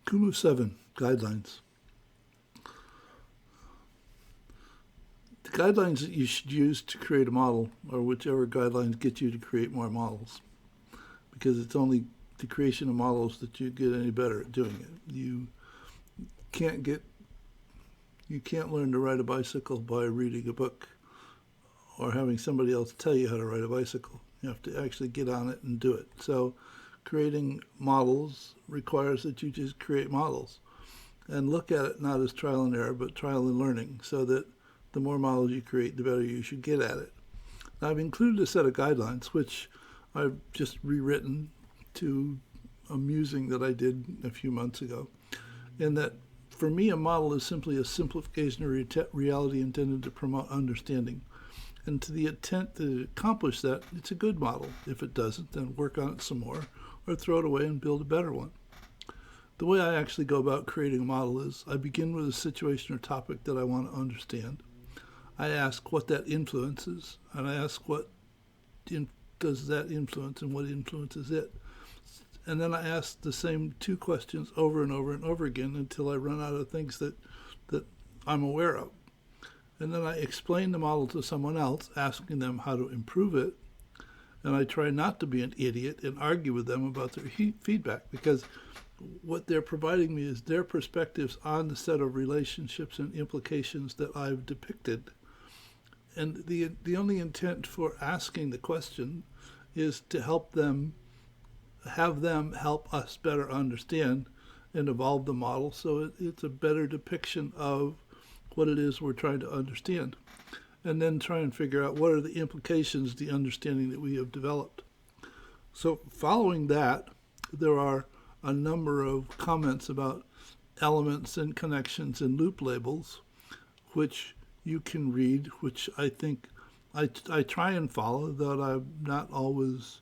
Kumu 7, Guidelines. The guidelines that you should use to create a model are whichever guidelines get you to create more models, because it's only the creation of models that you get any better at doing it. Can't get you can't learn to ride a bicycle by reading a book or having somebody else tell you how to ride a bicycle. You have to actually get on it and do it. So creating models requires that you just create models and look at it not as trial and error, but trial and learning, so that the more models you create, the better you should get at it. Now, I've included a set of guidelines, which I've just rewritten to a musing that I did a few months ago, in that for me, a model is simply a simplification of reality intended to promote understanding. And to the intent to accomplish that, it's a good model. If it doesn't, then work on it some more, or throw it away and build a better one. The way I actually go about creating a model is I begin with a situation or topic that I want to understand. I ask what that influences, and I ask what does that influence and what influences it. And then I ask the same two questions over and over and over again until I run out of things that I'm aware of. And then I explain the model to someone else, asking them how to improve it. And I try not to be an idiot and argue with them about their feedback, because what they're providing me is their perspectives on the set of relationships and implications that I've depicted. And the only intent for asking the question is to have them help us better understand and evolve the model, so it's a better depiction of what it is we're trying to understand, and then try and figure out what are the implications, the understanding that we have developed. So following that, there are a number of comments about elements and connections and loop labels, which you can read, which I think I try and follow, though I'm not always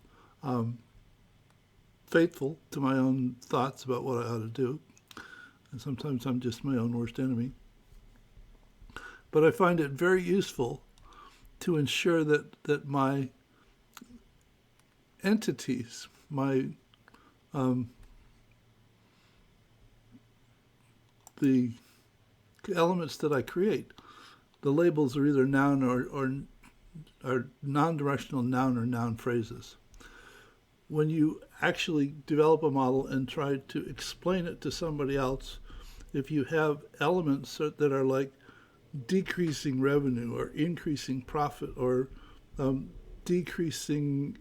faithful to my own thoughts about what I ought to do. And sometimes I'm just my own worst enemy. But I find it very useful to ensure that my entities, the elements that I create, the labels are either noun or non-directional noun or noun phrases. When you actually develop a model and try to explain it to somebody else, if you have elements that are like decreasing revenue or increasing profit or decreasing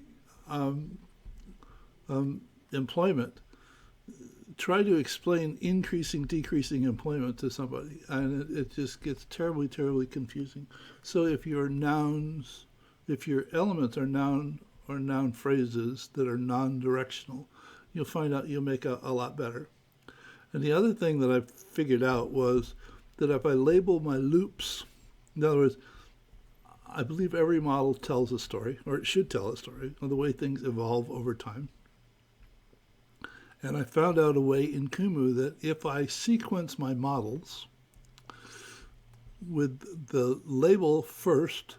employment, try to explain increasing, decreasing employment to somebody, and it just gets terribly, terribly confusing. So if your elements are noun or noun phrases that are non-directional, you'll find out you'll make a lot better. And the other thing that I figured out was that if I label my loops, in other words, I believe every model tells a story, or it should tell a story, of the way things evolve over time. And I found out a way in Kumu that if I sequence my models with the label first,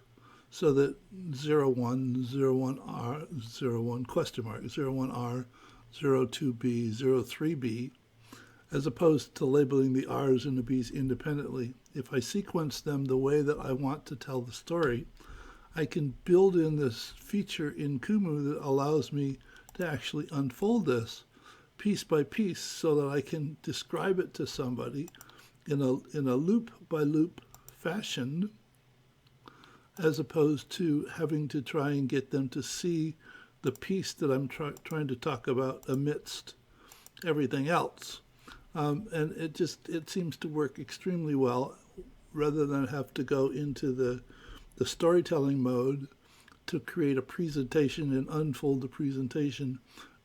so that 01, 01R, 01 question mark, 01R, 02B, 03B, as opposed to labeling the R's and the B's independently, if I sequence them the way that I want to tell the story, I can build in this feature in Kumu that allows me to actually unfold this piece by piece so that I can describe it to somebody in a loop by loop fashion, as opposed to having to try and get them to see the piece that I'm trying to talk about amidst everything else. And it seems to work extremely well, rather than have to go into the storytelling mode to create a presentation and unfold the presentation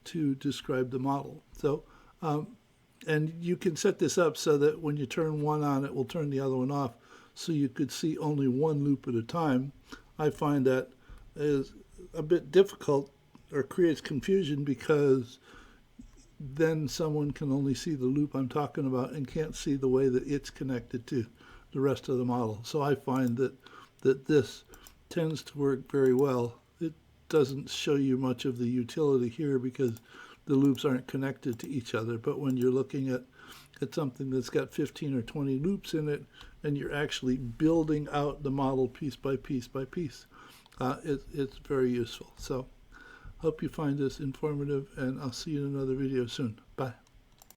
to describe the model. So, and you can set this up so that when you turn one on, it will turn the other one off, so you could see only one loop at a time. I find that is a bit difficult or creates confusion, because then someone can only see the loop I'm talking about and can't see the way that it's connected to the rest of the model. So I find that this tends to work very well. It doesn't show you much of the utility here, because the loops aren't connected to each other. But when you're looking at something that's got 15 or 20 loops in it, and you're actually building out the model piece by piece by piece, it's very useful. So hope you find this informative, and I'll see you in another video soon. Bye.